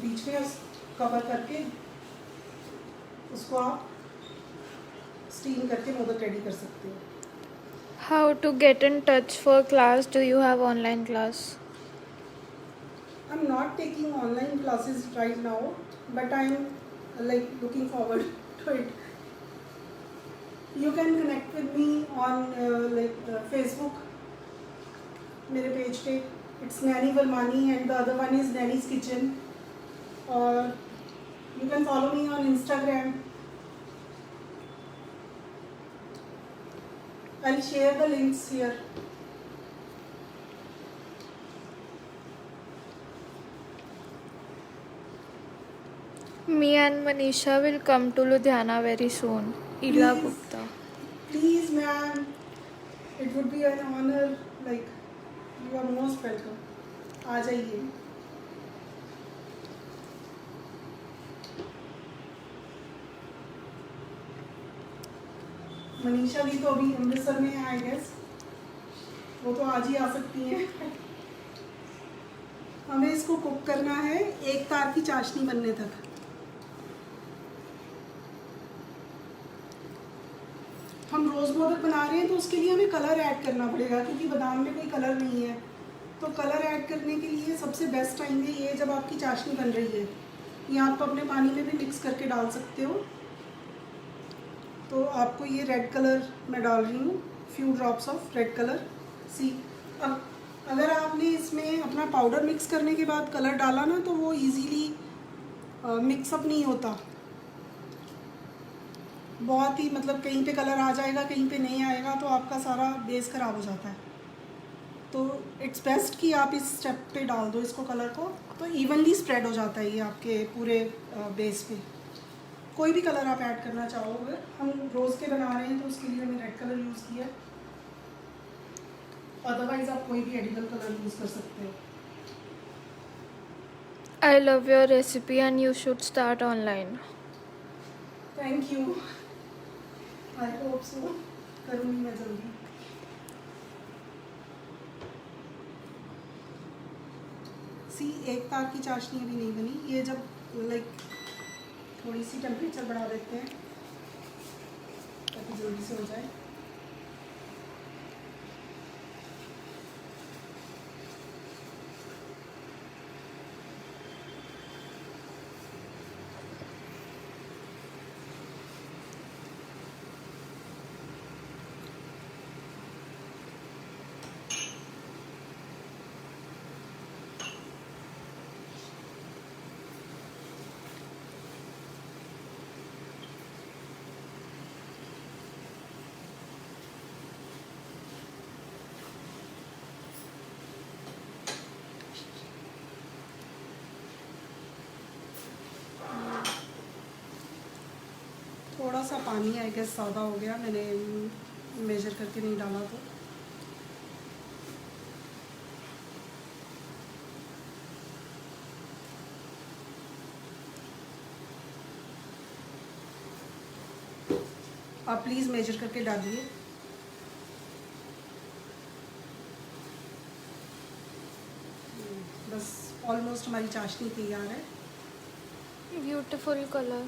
बीच में कवर करके उसको आप स्टीम करके मोदक रेडी कर सकते हो। How to get in touch for class? Do you have online class? I'm not taking online classes right now, but I'm like looking forward to it. You can connect with me on Facebook, मेरे page पे it's Nani Valmani and the other one is Nani's Kitchen, or you can follow me on Instagram. I'll share the links here. Me and Manisha will come to Ludhiana very soon. Ila Please. Gupta. Please ma'am, it would be an honor, like you are most welcome. आ जाइए। मनीषा भी तो अभी अमृतसर में है I guess, वो तो आज ही आ सकती हैं। हमें इसको कुक करना है एक तार की चाशनी बनने तक। हम रोज़ मोदक बना रहे हैं तो उसके लिए हमें कलर ऐड करना पड़ेगा, क्योंकि बादाम में कोई कलर नहीं है। तो कलर ऐड करने के लिए सबसे बेस्ट टाइम है ये, जब आपकी चाशनी बन रही है। ये आप अपने पानी में भी मिक्स करके डाल सकते हो। तो आपको ये रेड कलर मैं डाल रही हूँ, few drops of red colour. See, अब अगर आपने इसमें अपना पाउडर मिक्स करने के बाद कलर डाला ना, तो वो इजीली मिक्सअप नहीं होता। बहुत ही मतलब कहीं पे कलर आ जाएगा, कहीं पे नहीं आएगा, तो आपका सारा बेस ख़राब हो जाता है। तो इट्स बेस्ट कि आप इस स्टेप पे डाल दो इसको कलर को, तो इवनली स्प्रेड हो जाता है ये आपके पूरे बेस पे। कोई भी कलर आप ऐड करना चाहो, अगर हम रोज़ के बना रहे हैं तो उसके लिए हमने रेड कलर यूज़ किया, अदरवाइज़ आप कोई भी एडिबल कलर यूज़ कर सकते हो। I love your recipe and you should start online. Thank you, I hope so, करूँगी मैं जल्दी। सी, एक तार की चाशनी अभी नहीं बनी। ये जब लाइक थोड़ी सी टेम्परेचर बढ़ा देते हैं ताकि जल्दी से हो जाए। थोड़ा सा पानी आई गेस ज़्यादा हो गया, मैंने मेजर करके नहीं डाला। तो आप प्लीज़ मेजर करके डालिए। बस ऑलमोस्ट हमारी चाशनी तैयार है। Beautiful color.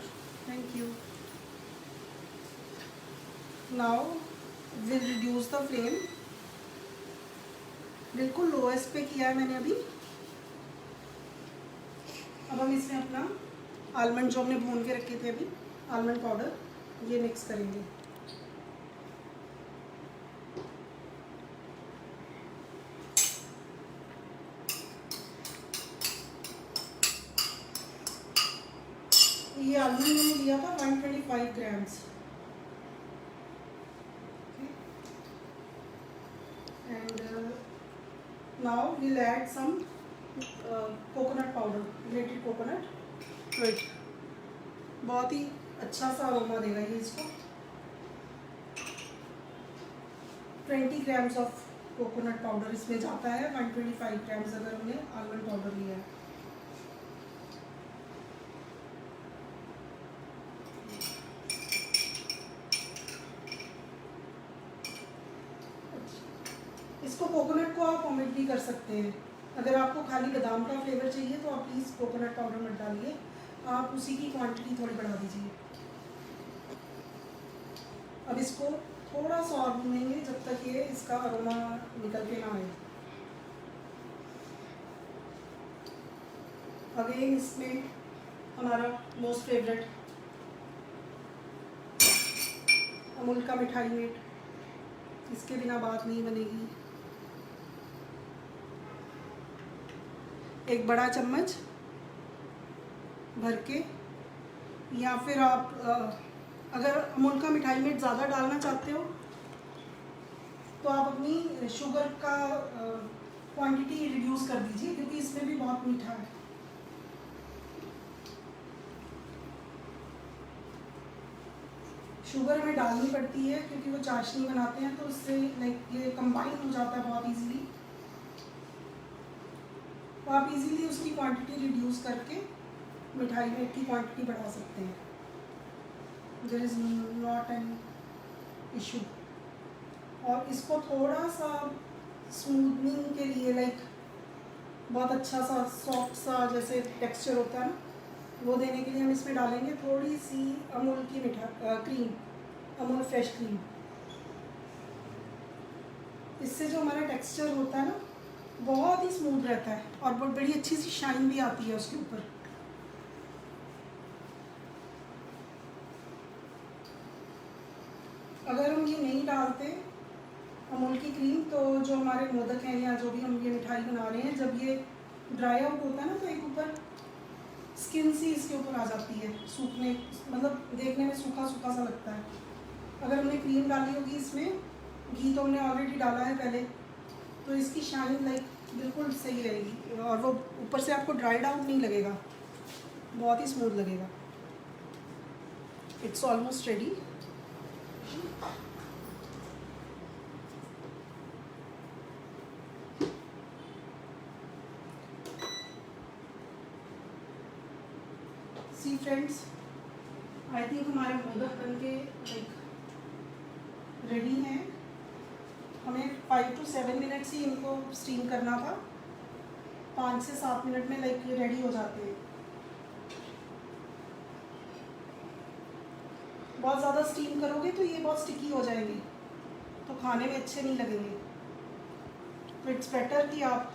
Thank you. Now will reduce the flame. बिल्कुल लोएस्ट पे किया है मैंने अभी। अब हम इसमें अपना आलमंड जो हमने भून के रखे थे अभी, आलमंड पाउडर, ये मिक्स करेंगे। ये आलमंड मैंने लिया था 125 grams. And now we'll add some coconut powder, grated coconut to it। बहुत ही अच्छा सा अरोमा देगा ये इसको। 20 ग्राम्स ऑफ कोकोनट पाउडर इसमें जाता है, 125 ग्राम्स अगर हमने आलमंड पाउडर लिया है। इसको कोकोनट को आप ओमिट भी कर सकते हैं। अगर आपको खाली बादाम का फ्लेवर चाहिए तो आप प्लीज़ कोकोनट पाउडर मत डालिए, आप उसी की क्वांटिटी थोड़ी बढ़ा दीजिए। अब इसको थोड़ा सा और भूनेंगे जब तक ये इसका अरोमा निकल के ना आए। अगेन इसमें हमारा मोस्ट फेवरेट अमूल का मिठाई मीट, इसके बिना बात नहीं बनेगी। एक बड़ा चम्मच भर के, या फिर आप अगर अमूल का मिठाई मीट ज़्यादा डालना चाहते हो तो आप अपनी शुगर का क्वांटिटी रिड्यूस कर दीजिए, क्योंकि इसमें भी बहुत मीठा है। शुगर हमें डालनी पड़ती है क्योंकि वो चाशनी बनाते हैं, तो उससे लाइक ये कंबाइन हो जाता है बहुत इजीली। तो आप इजीली उसकी क्वांटिटी रिड्यूस करके मिठाई में की क्वांटिटी बढ़ा सकते हैं। There is not any issue. और इसको थोड़ा सा स्मूथनिंग के लिए लाइक बहुत अच्छा सा सॉफ्ट सा जैसे टेक्सचर होता है ना, वो देने के लिए हम इसमें डालेंगे थोड़ी सी अमूल की क्रीम, अमूल फ्रेश क्रीम। इससे जो हमारा टेक्सचर होता है ना बहुत ही स्मूथ रहता है और बहुत बड़ी अच्छी सी शाइन भी आती है उसके ऊपर। अगर हम ये नहीं डालते अमूल की क्रीम तो जो हमारे मोदक हैं या जो भी हम ये मिठाई बना रहे हैं, जब ये ड्राई आउट होता है ना तो एक ऊपर स्किन सी इसके ऊपर आ जाती है, सूखने मतलब देखने में सूखा सूखा सा लगता है। अगर हमने क्रीम डाली होगी इसमें, घी तो हमने ऑलरेडी डाला है पहले, तो इसकी शाइन लाइक बिल्कुल सही रहेगी और वो ऊपर से आपको ड्राइड आउट नहीं लगेगा, बहुत ही स्मूथ लगेगा। It's almost ready. See friends, I think हमारे मोदक बन के लाइक रेडी हैं। हमें 5 to 7 मिनट्स ही इनको स्टीम करना था, 5 से 7 मिनट में लाइक रेडी हो जाते हैं। बहुत ज़्यादा स्टीम करोगे तो ये बहुत स्टिकी हो जाएंगे, तो खाने में अच्छे नहीं लगेंगे। तो इट्स बेटर कि आप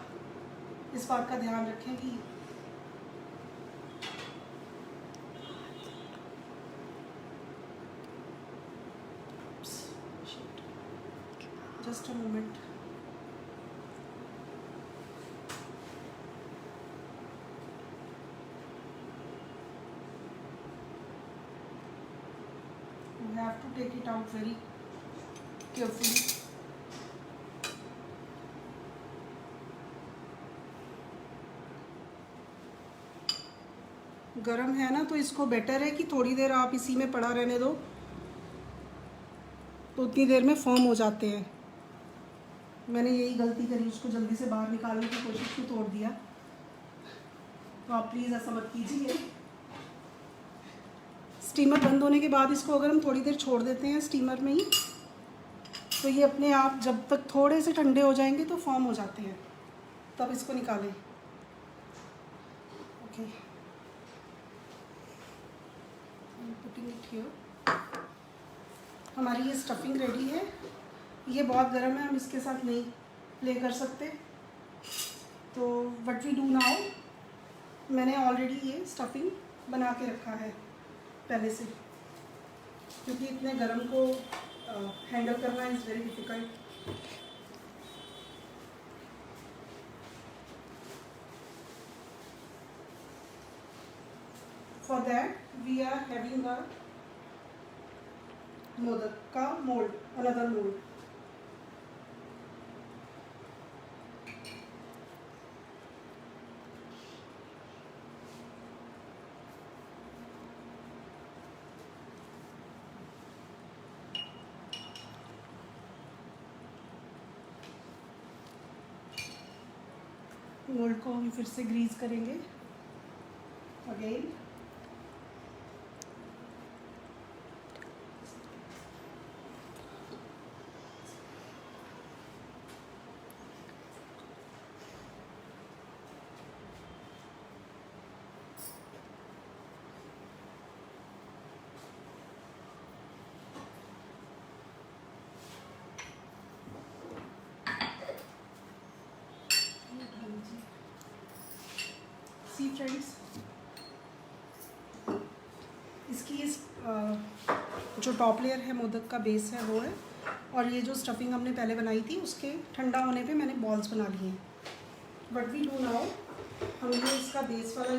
इस बात का ध्यान रखें कि just a moment. You have to take it out very carefully. गरम है ना, तो इसको बेटर है कि थोड़ी देर आप इसी में पड़ा रहने दो, तो उतनी देर में फॉर्म हो जाते हैं। मैंने यही गलती करी, उसको जल्दी से बाहर निकालने की कोशिश की, तोड़ दिया। तो आप प्लीज़ ऐसा मत कीजिए। स्टीमर बंद होने के बाद इसको अगर हम थोड़ी देर छोड़ देते हैं स्टीमर में ही, तो ये अपने आप जब तक थोड़े से ठंडे हो जाएंगे तो फॉर्म हो जाते हैं, तब इसको निकालें। Okay, putting it here. हमारी ये स्टफिंग रेडी है। ये बहुत गर्म है, हम इसके साथ नहीं प्ले कर सकते, तो व्हाट वी डू नाउ, मैंने ऑलरेडी ये स्टफिंग बना के रखा है पहले से, क्योंकि इतने गर्म को हैंडल करना is very difficult. For that we are having a modak का मोल्ड, अनदर मोल्ड। मोल्ड को हम फिर से ग्रीस करेंगे अगेन। सी फ्रेंड्स, इसकी इस जो टॉप लेयर है मोदक का बेस है वो है, और ये जो स्टफिंग हमने पहले बनाई थी उसके ठंडा होने पे मैंने बॉल्स बना लिए हैं। बट वी डू नाउ, हम ये इसका बेस वाला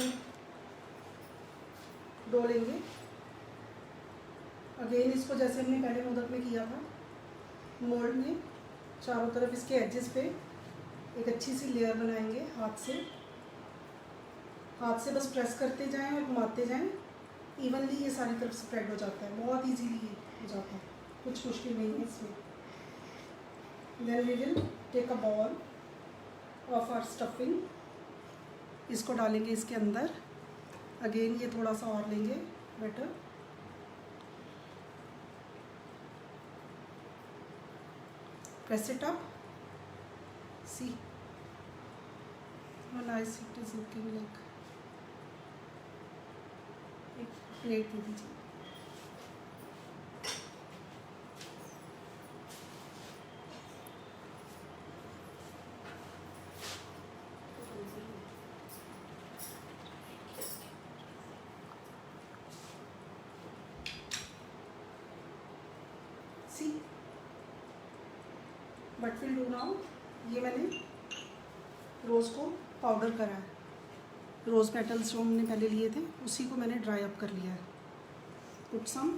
डो लेंगे अगेन। इसको जैसे हमने पहले मोदक में किया था, मोल्ड में चारों तरफ इसके एजेस पे एक अच्छी सी लेयर बनाएंगे। हाथ से बस प्रेस करते जाएं और घुमाते जाएं, इवनली ये सारी तरफ स्प्रेड हो जाता है, बहुत इजीली ये हो जाता है, कुछ मुश्किल नहीं है इसमें। Then we will take a ball of our stuffing, इसको डालेंगे इसके अंदर। अगेन ये थोड़ा सा और लेंगे batter, Press it up. See how nice it is looking like. एक प्लेट दे दीजिए. सी बट विल डू नाउ. ये मैंने रोज़ को पाउडर करा है. रोज़ पेटल्स जो हमने पहले लिए थे उसी को मैंने ड्राई अप कर लिया है. Put some.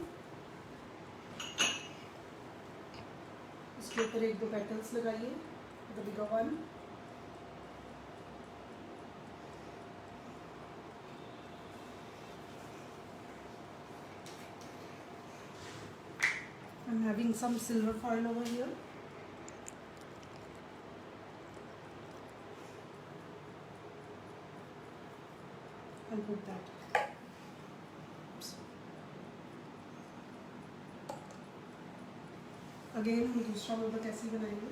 इसके ऊपर 1-2 पेटल्स लगाइए. The bigger one. I'm having some silver foil over here. I'll put that. Oops. Again हम दूसरा मोदक कैसे बनाएंगे.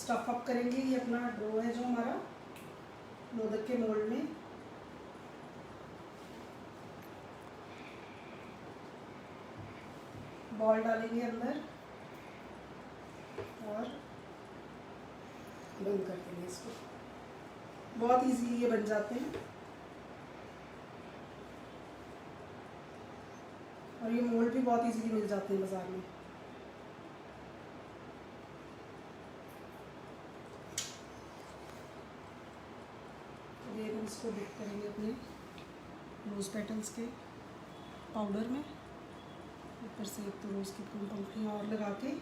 स्टफ अप करेंगे. ये अपना डो है जो हमारा मोदक के मोल्ड में. बॉल डालेंगे अंदर और बंद कर देंगे इसको. बहुत इजीली ये बन जाते हैं और ये मोल्ड भी बहुत इजीली मिल जाते हैं बाज़ार में. ये हम इसको डिप करेंगे अपने रोज़ पेटल्स के पाउडर में. ऊपर से एक तो रोज़ की पंखुड़ियाँ और लगा के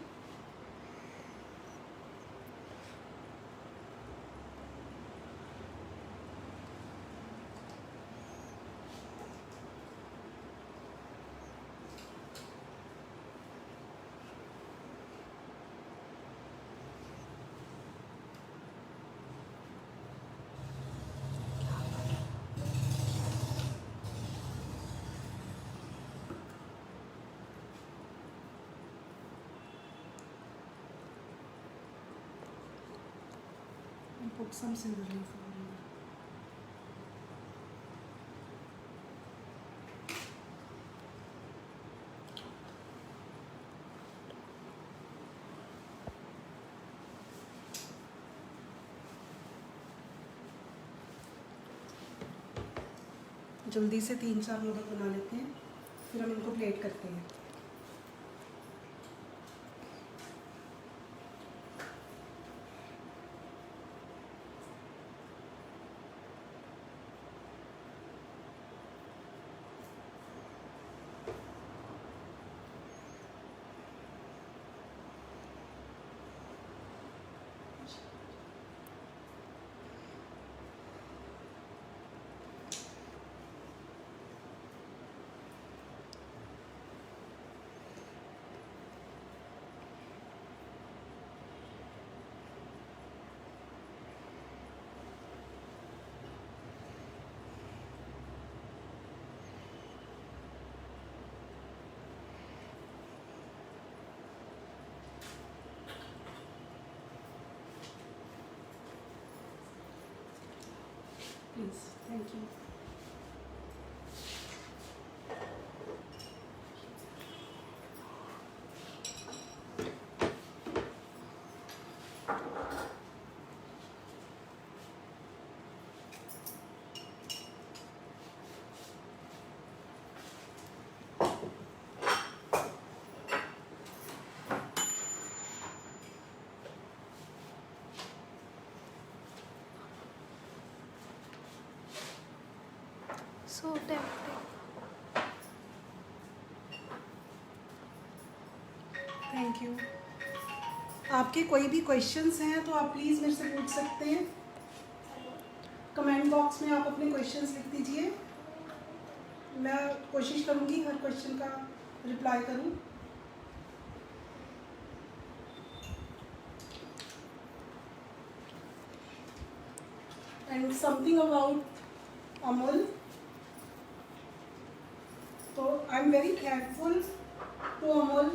put some silver leaf over here. जल्दी से 3-4 मोदक बना लेते हैं, फिर हम इनको प्लेट करते हैं. Please, thank you. So tempting. Thank you. आपके कोई भी क्वेश्चंस हैं तो आप प्लीज़ मेरे से पूछ सकते हैं. कमेंट बॉक्स में आप अपने क्वेश्चंस लिख दीजिए. मैं कोशिश करूँगी हर क्वेश्चन का रिप्लाई करूँ. And something about Amul. Very thankful to Amul,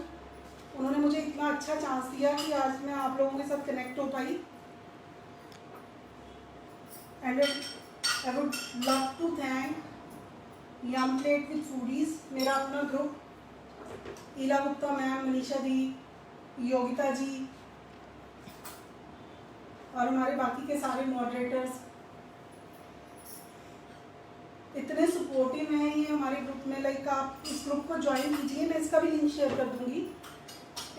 उन्होंने मुझे इतना अच्छा चांस दिया कि आज मैं आप लोगों के साथ कनेक्ट हो पाई। And I would love to thank Yum plate with Foodies, मेरा अपना ग्रुप, ईला गुप्ता मैम, मनीषा दी, योगिता जी और हमारे बाकी के सारे मॉडरेटर्स इतने सपोर्टिव हैं ये हमारे ग्रुप में। लाइक आप इस ग्रुप को ज्वाइन कीजिए, मैं इसका भी लिंक शेयर कर दूंगी।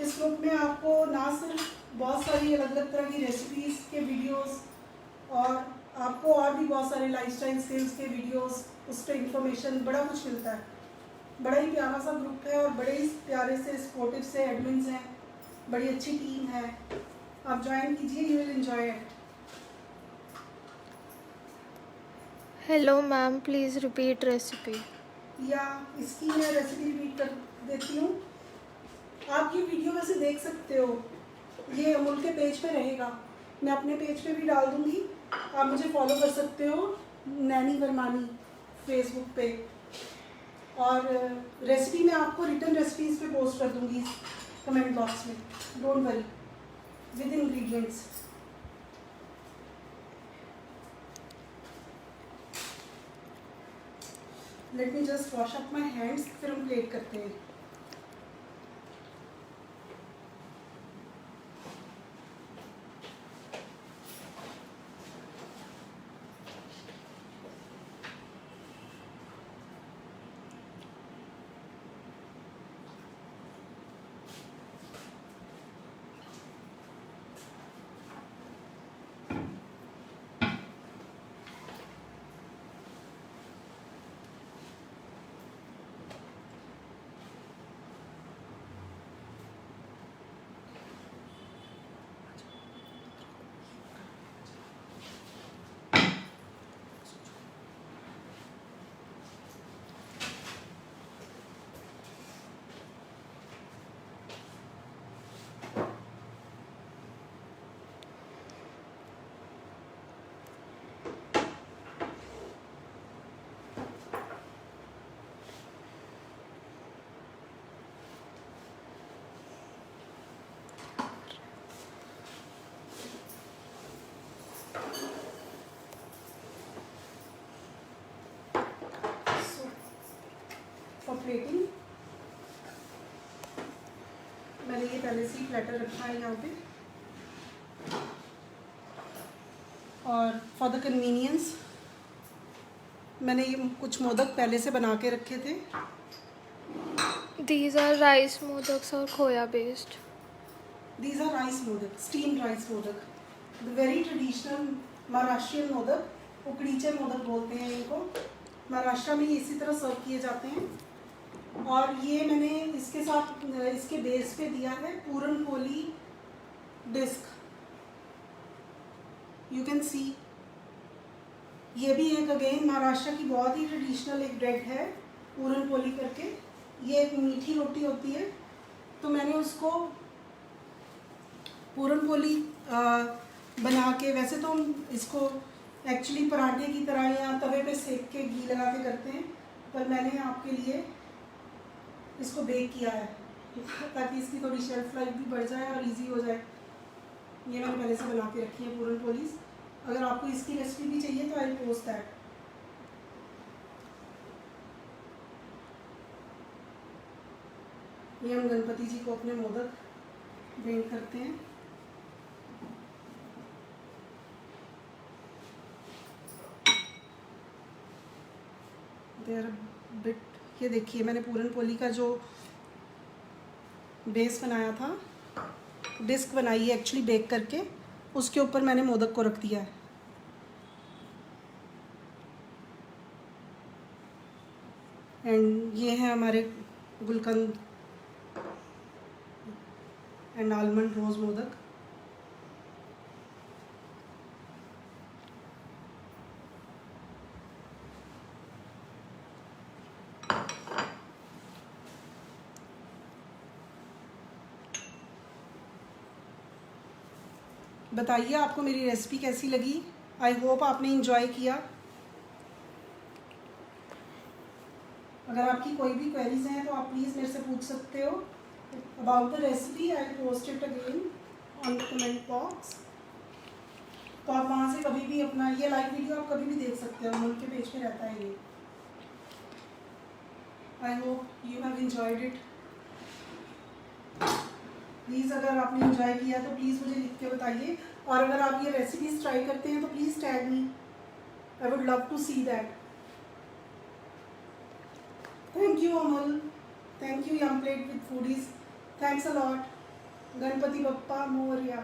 इस ग्रुप में आपको ना सिर्फ बहुत सारी अलग अलग तरह की रेसिपीज़ के वीडियोस और आपको और भी बहुत सारे लाइफस्टाइल स्किल्स के वीडियोस, उस पर इंफॉर्मेशन, बड़ा कुछ मिलता है। बड़ा ही प्यारा सा ग्रुप है और बड़े ही प्यारे से सपोर्टिव से एडमिन्स हैं, बड़ी अच्छी टीम है। आप ज्वाइन कीजिए, you will enjoy it. Hello ma'am, please repeat recipe. या इसकी मैं रेसिपी रिपीट कर देती हूँ। आप ये वीडियो वैसे देख सकते हो, ये अमूल के पेज पे रहेगा, मैं अपने पेज पे भी डाल दूँगी। आप मुझे फॉलो कर सकते हो नैनी वर्मानी फेसबुक पे, और रेसिपी मैं आपको रिटर्न रेसिपीज़ पे पोस्ट कर दूँगी कमेंट बॉक्स में, don't worry, with ingredients. Let me just wash up my hands, फिर हम प्लेट करते हैं। फॉर प्लेटिंग मैंने ये पहले से ही प्लेटर रखा है यहाँ पे, और फॉर द कन्वीनियंस मैंने ये कुछ मोदक पहले से बना के रखे थे। These are rice modaks और खोया based. These are rice modak, steamed rice modak, the very traditional Maharashtrian modak, उकड़ीचे modak बोलते हैं इनको। महाराष्ट्र में इसी तरह सर्व किए जाते हैं। और ये मैंने इसके साथ इसके बेस पे दिया है puran poli disc, you can see. ये भी एक अगेन महाराष्ट्र की बहुत ही ट्रेडिशनल एक ब्रेड है, पूरन पोली करके। ये एक मीठी रोटी होती है, तो मैंने उसको पूरन पोली बना के, वैसे तो हम इसको एक्चुअली पराठे की तरह या तवे पे सेक के घी लगा के करते हैं, पर मैंने आपके लिए इसको बेक किया है ताकि इसकी थोड़ी शेल्फ लाइफ भी बढ़ जाए और इजी हो जाए। ये मैंने पहले से बना के रखी है पूरन पोलीस। अगर आपको इसकी रेसिपी भी चाहिए तो आई पोस्ट दैट। ये हम गणपति जी को अपने मोदक भेंट करते हैं। देयर बिट, ये देखिए मैंने पूरन पोली का जो बेस बनाया था, डिस्क बनाई है एक्चुअली बेक करके, उसके ऊपर मैंने मोदक को रख दिया है। एंड ये है हमारे गुलकंद एंड आलमंड रोज़ मोदक। बताइए आपको मेरी रेसिपी कैसी लगी। आई होप आपने इंजॉय किया। अगर आपकी कोई भी क्वेरीज हैं तो आप प्लीज़ मेरे से पूछ सकते हो about the recipe. I post it again on the comment box. तो आप वहाँ से कभी भी अपना ये लाइव वीडियो आप कभी भी देख सकते हो, अमूल के पेज पे रहता है ये। I hope you have enjoyed it. Please अगर आपने इंजॉय किया तो प्लीज़ मुझे लिख के बताइए, और अगर आप ये रेसिपीज ट्राई करते हैं तो please tag me, I would love to see that. Thank you Amul, thank you yum plate with foodies, thanks a lot. Ganpati Bappa Morya.